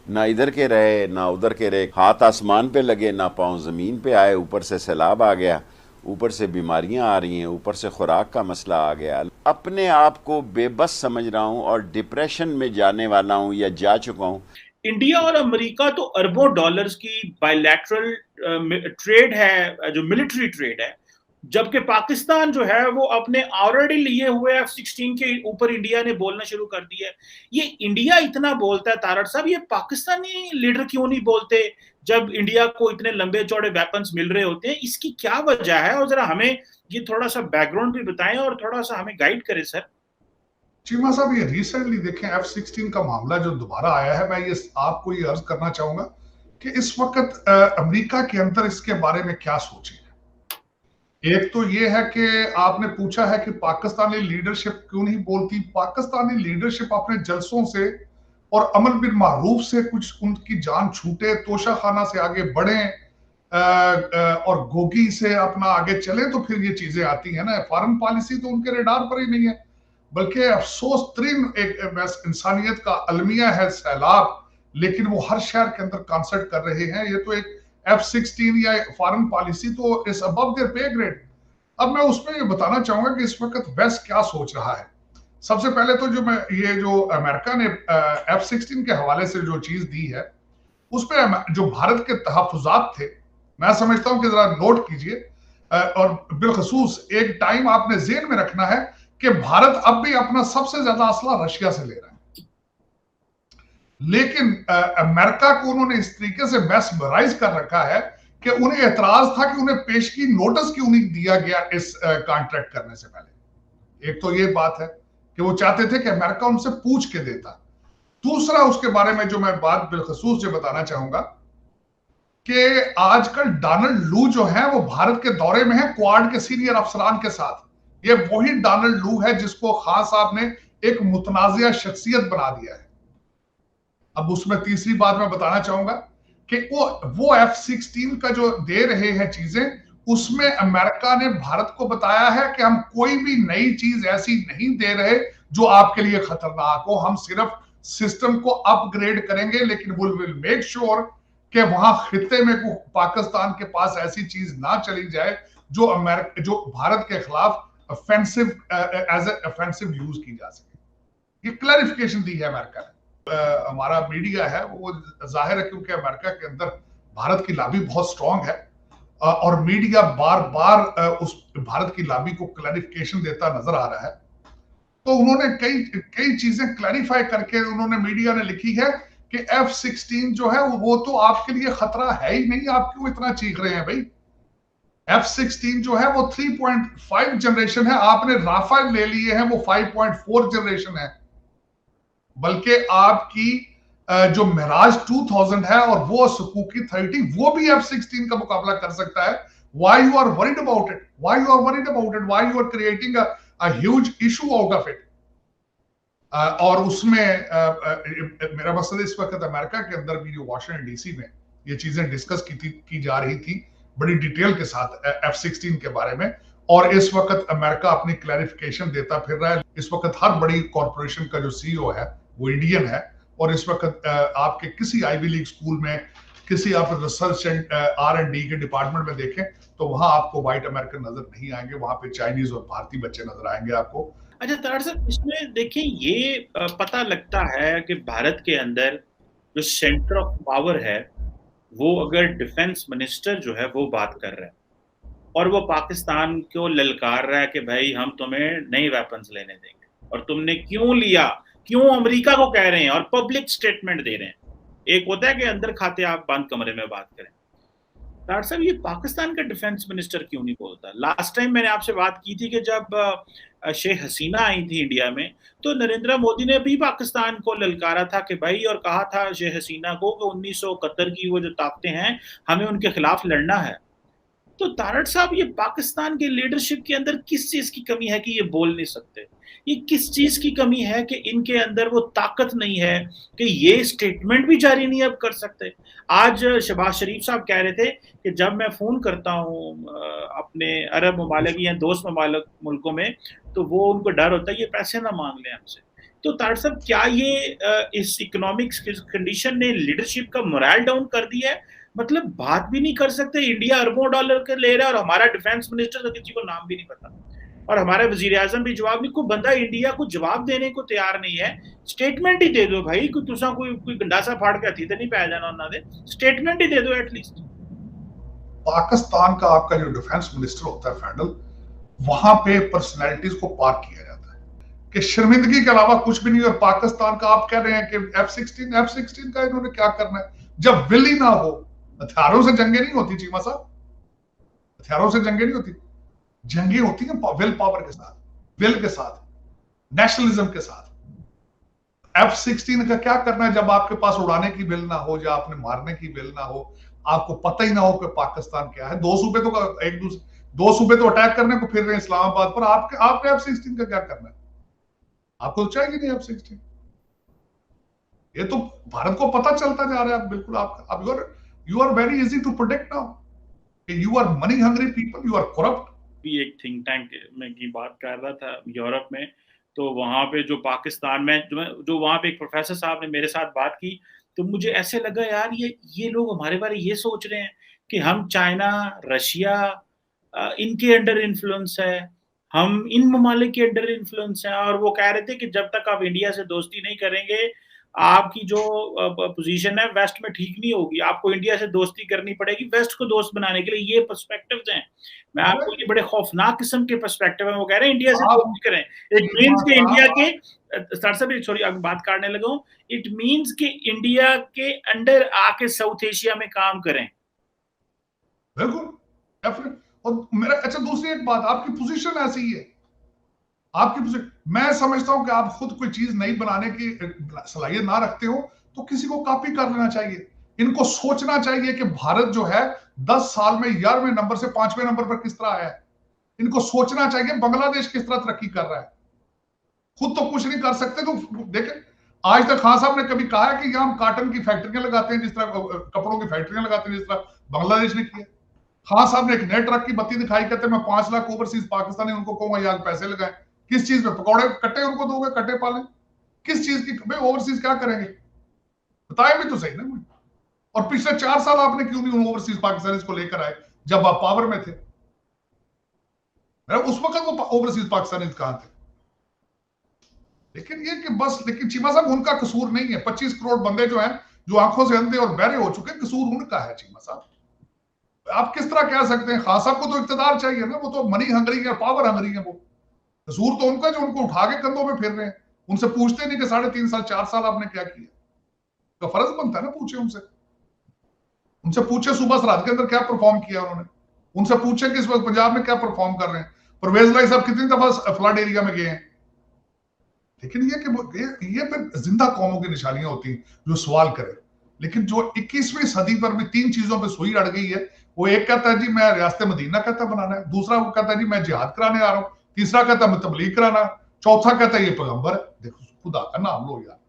ना इधर के रहे ना उधर के रहे, हाथ आसमान पे लगे ना पाँव ज़मीन पे आए, ऊपर से सैलाब आ गया, ऊपर से बीमारियां आ रही हैं, ऊपर से खुराक का मसला आ गया। अपने आप को बेबस समझ रहा हूँ और डिप्रेशन में जाने वाला हूँ या जा चुका हूँ। इंडिया और अमेरिका तो अरबों डॉलर्स की बायलैटरल ट्रेड है, जो मिलिट्री ट्रेड है, जबकि पाकिस्तान जो है वो अपने ऑलरेडी लिए हुए F-16 के ऊपर इंडिया ने बोलना शुरू कर दिया है। ये इंडिया इतना बोलता है तारड़ साहब, ये पाकिस्तानी लीडर क्यों नहीं बोलते जब इंडिया को इतने लंबे चौड़े वेपन्स मिल रहे होते हैं? इसकी क्या वजह है? और जरा हमें ये थोड़ा सा बैकग्राउंड भी बताएं और थोड़ा सा हमें गाइड करें सर। चीमा साहब, ये रिसेंटली देखें F-16 का मामला जो दोबारा आया है, मैं ये आपको ये अर्ज करना चाहूंगा कि इस वक्त अमेरिका के अंदर इसके बारे में क्या सोचे। एक तो ये है कि आपने पूछा है कि पाकिस्तानी लीडरशिप क्यों नहीं बोलती। पाकिस्तानी लीडरशिप अपने जलसों से और अमर बिन मारूफ से कुछ उनकी जान छूटे, तोशाखाना से आगे बढ़े और गोगी से अपना आगे चले तो फिर ये चीजें आती है ना। फॉरेन पॉलिसी तो उनके रेडार पर ही नहीं है, बल्कि अफसोस तरीन एक इंसानियत का अलमिया है सैलाब, लेकिन वो हर शहर के अंदर कॉन्सर्ट कर रहे हैं। ये तो एक F-16 या फॉरेन पॉलिसी तो इज अबव देयर पे ग्रेड। अब मैं उसमें ये बताना चाहूंगा कि इस वक्त वेस्ट क्या सोच रहा है। सबसे पहले तो जो अमेरिका ने F-16 के हवाले से जो चीज दी है, उस पर जो भारत के तहफुजात थे, मैं समझता हूं कि जरा नोट कीजिए। और बिलखसूस एक टाइम आपने जेन में रखना है कि भारत अब भी अपना सबसे ज्यादा असला रशिया से ले रहा है, लेकिन अमेरिका को उन्होंने इस तरीके से मैस्मराइज कर रखा है कि उन्हें एतराज था कि उन्हें पेशगी नोटिस क्यों नहीं दिया गया इस कॉन्ट्रैक्ट करने से पहले। एक तो ये बात है कि वो चाहते थे कि अमेरिका उनसे पूछ के देता। दूसरा, उसके बारे में जो मैं बात बिलखसूस जो बताना चाहूंगा कि आजकल डोनाल्ड लू जो है वो भारत के दौरे में है क्वाड के सीनियर अफसरान के साथ। ये वही डोनाल्ड लू है जिसको खान साहब ने एक मुतनाजिया शख्सियत बना दिया है। अब उसमें तीसरी बात मैं बताना चाहूंगा कि वो F-16 का जो दे रहे हैं चीजें, उसमें अमेरिका ने भारत को बताया है कि हम कोई भी नई चीज ऐसी नहीं दे रहे जो आपके लिए खतरनाक हो। हम सिर्फ सिस्टम को अपग्रेड करेंगे, लेकिन विल मेक श्योर कि वहां खित्ते में पाकिस्तान के पास ऐसी चीज ना चली जाए जो भारत के खिलाफ offensive as a offensive use की जा सके। ये क्लैरिफिकेशन दी है अमेरिका ने। हमारा मीडिया है वो जाहिर है, क्योंकि अमेरिका के अंदर भारत की लॉबी बहुत स्ट्रांग है और मीडिया बार बार उस भारत की लॉबी को क्लैरिफिकेशन देता नजर आ रहा है। तो उन्होंने कई कई चीजें क्लैरिफाई करके उन्होंने मीडिया ने लिखी है कि F-16 जो है वो तो आपके लिए खतरा है ही नहीं, आप क्यों इतना चीख रहे हैं भाई। F-16 जो है वो 3.5 जनरेशन है, आपने राफेल ले लिए हैं वो 5.4 जनरेशन है। बल्कि आपकी जो मिराज 2000 है और वो सुजुकी 30 वो भी F-16 का मुकाबला कर सकता है। Why you are worried about it? Why you are worried about it? Why you are creating a huge issue out of it? और उसमें मेरा मकसद इस वक्त अमेरिका के अंदर भी जो वाशिंगटन डीसी में ये चीजें डिस्कस की जा रही थी बड़ी डिटेल के साथ F-16 के बारे में, और इस वक्त अमेरिका अपनी क्लैरिफिकेशन देता फिर रहा है। इस वक्त हर बड़ी कॉरपोरेशन का जो सीईओ है वो इंडियन है, और इस वक्त आपके किसी आईवी लीग स्कूल में, किसी आप रिसर्च एंड R&D के डिपार्टमेंट में देखें तो वहां आपको व्हाइट अमेरिकन नजर नहीं आएंगे, वहां पे चाइनीज और भारतीय बच्चे नजर आएंगे आपको। अच्छा तारड़ साहब, इसमें देखिए ये पता लगता है कि भारत के अंदर जो सेंटर ऑफ पावर है वो अगर डिफेंस मिनिस्टर जो है वो बात कर रहा है और वो पाकिस्तान को ललकार रहा है कि भाई हम तुम्हें नई वेपन्स लेने देंगे, और तुमने क्यों लिया, क्यों अमेरिका को कह रहे हैं और पब्लिक स्टेटमेंट दे रहे हैं। एक होता है कि अंदर खाते आप बंद कमरे में बात करें। डॉक्टर साहब, ये पाकिस्तान का डिफेंस मिनिस्टर क्यों नहीं बोलता? लास्ट टाइम मैंने आपसे बात की थी कि जब शेख हसीना आई थी इंडिया में तो नरेंद्र मोदी ने भी पाकिस्तान को ललकारा था कि भाई, और कहा था शेख हसीना को कि 1971 की वो जो ताकतें हैं हमें उनके खिलाफ लड़ना है। तो तारड़ साहब, ये पाकिस्तान के लीडरशिप के अंदर किस चीज की कमी है कि ये बोल नहीं सकते? ये किस चीज की कमी है कि इनके अंदर वो ताकत नहीं है कि ये स्टेटमेंट भी जारी नहीं अब कर सकते? आज शहबाज शरीफ साहब कह रहे थे कि जब मैं फोन करता हूँ अपने अरब ममालिक या दोस्त ममालिक मुल्कों में तो वो उनको डर होता है ये पैसे ना मांग लें हमसे। तो तार साहब क्या ये इस इकोनॉमिक्स कंडीशन ने लीडरशिप का मोरल डाउन कर दिया है? मतलब बात भी नहीं कर सकते, इंडिया अरबों डॉलर के ले रहा है और हमारा डिफेंस मिनिस्टर का किसी को नाम भी नहीं पता, और हमारा वजीर आजम भी जवाब नहीं, कोई बंदा इंडिया को जवाब देने को तैयार नहीं है। स्टेटमेंट ही दे दो भाई, कोई तुसा कोई गंडासा फाड़ के हथी तो नहीं पाया जाना उन्होंने, स्टेटमेंट ही दे दो एटलीस्ट। पाकिस्तान का आपका जो डिफेंस मिनिस्टर होता है फैडल, वहां पे पर्सनैलिटीज को पार्क किया जाता है कि शर्मिंदगी के अलावा कुछ भी नहीं। और पाकिस्तान का आप कह रहे हैं कि F-16 का इन्होंने क्या करना है? जब विल ही ना हो, हथियारों से जंगे नहीं होती चीमा साहब, हथियारों से जंगे नहीं होती, जंगे होती हैं विल पावर के साथ, विल के साथ, नेशनलिज्म के साथ। F-16 का क्या करना है जब आपके पास उड़ाने की विल ना हो, या आपने मारने की विल ना हो, आपको पता ही ना हो कि पाकिस्तान क्या है। दो सूबे तो अटैक करने को फिर रहे हैं इस्लामाबाद पर, आपने F-16 का क्या करना है? आपको तो चाहिए नहीं F-16। ये तो भारत को पता चलता जा रहा है। बिल्कुल आप you are very easy to predict now, you are money hungry people, you are corrupt. भी एक थिंक टैंक में की बात कर रहा था यूरोप में, तो वहां पे जो पाकिस्तान में जो वहां पे एक प्रोफेसर साहब ने मेरे साथ बात की, तो मुझे ऐसे लगा यार ये लोग हमारे बारे ये सोच रहे हैं कि हम चाइना, रशिया, इनके अंडर इन्फ्लुएंस है, हम इन ममालिक के अंडर इन्फ्लुएंस है। और वो कह रहे थे कि जब तक आप इंडिया से दोस्ती नहीं करेंगे, आपकी जो पोजीशन है वेस्ट में ठीक नहीं होगी, आपको इंडिया से दोस्ती करनी पड़ेगी वेस्ट को दोस्त बनाने के लिए। ये पर्सपेक्टिव्स हैं, मैं आपको ये बड़े खौफनाक किस्म के पर्सपेक्टिव है। वो कह रहे हैं इंडिया से दोस्ती करें, इट मींस कि इंडिया के सॉरी अब बात काटने लगा हूं, इट मींस कि इंडिया के अंडर आके साउथ एशिया में काम करें। बिल्कुल। और मेरा अच्छा, दूसरी एक बात, आपकी पोजीशन ऐसी ही है, आपकी पोजीशन, मैं समझता हूं कि आप खुद कोई चीज नई बनाने की सलाहियत ना रखते हो तो किसी को कॉपी कर लेना चाहिए। इनको सोचना चाहिए कि भारत जो है 10 साल में 11वें नंबर से 5वें नंबर पर किस तरह आया है। इनको सोचना चाहिए बांग्लादेश किस तरह तरक्की कर रहा है। खुद तो कुछ नहीं कर सकते तो देखें, आज तक खान साहब ने कभी कहा है कि यहां हम कॉटन की फैक्ट्रियां लगाते हैं, जिस तरह कपड़ों की फैक्ट्रियां लगाते हैं जिस तरह बांग्लादेश ने किया। खान साहब ने एक नए ट्रक की बत्ती दिखाई, कहते मैं 5 लाख ओवरसीज पाकिस्तानी उनको कहूंगा यहाँ पैसे लगाएं। किस चीज में? पकौड़े कट्टे उनको दोगे, कट्टे पालें? किस चीज की भाई ओवरसीज क्या करेंगे? बताएं भी तो सही ना। और पिछले 4 साल आपने क्यों नहीं ओवरसीज पाकिस्तानी को लेकर आए जब आप पावर में थे? उस वक्त वो ओवरसीज पाकिस्तानी कहां थे? लेकिन ये कि बस, लेकिन चीमा साहब उनका कसूर नहीं है। 25 करोड़ बंदे जो हैं, जो आंखों से अंधे और बहरे हो चुके, कसूर उनका है चीमा साहब। आप किस तरह कह सकते हैं? खान साहब को तो इक्तदार चाहिए ना, वो तो मनी हंगरी है, पावर हंगरी है। वो कसूर तो उनका जो उनको उठा के कंधों में फिर रहे हैं। उनसे पूछते नहीं कि 3.5 साल 4 साल आपने क्या किया? तो फर्ज बनता है ना पूछे उनसे पूछे सुबह सरहद के अंदर क्या परफॉर्म किया उन्होंने। उनसे पूछे कि इस वक्त पंजाब में क्या परफॉर्म कर रहे हैं। परवेज लाई साहब कितनी दफा फ्लड एरिया में गए हैं। लेकिन ये फिर जिंदा कौमों की निशानियां होती हैं जो सवाल करे। लेकिन जो 21वीं सदी पर भी 3 चीजों पे सुई अड़ गई है, वो एक कहता है जी मैं रियासत मदीना कहता बनाना है, दूसरा वो कहता है जी मैं जिहाद कराने आ रहा हूं, तीसरा कहता है मैं तबलीग कराना, चौथा कहता है ये पैगंबर है। देखो खुदा का नाम लो यार।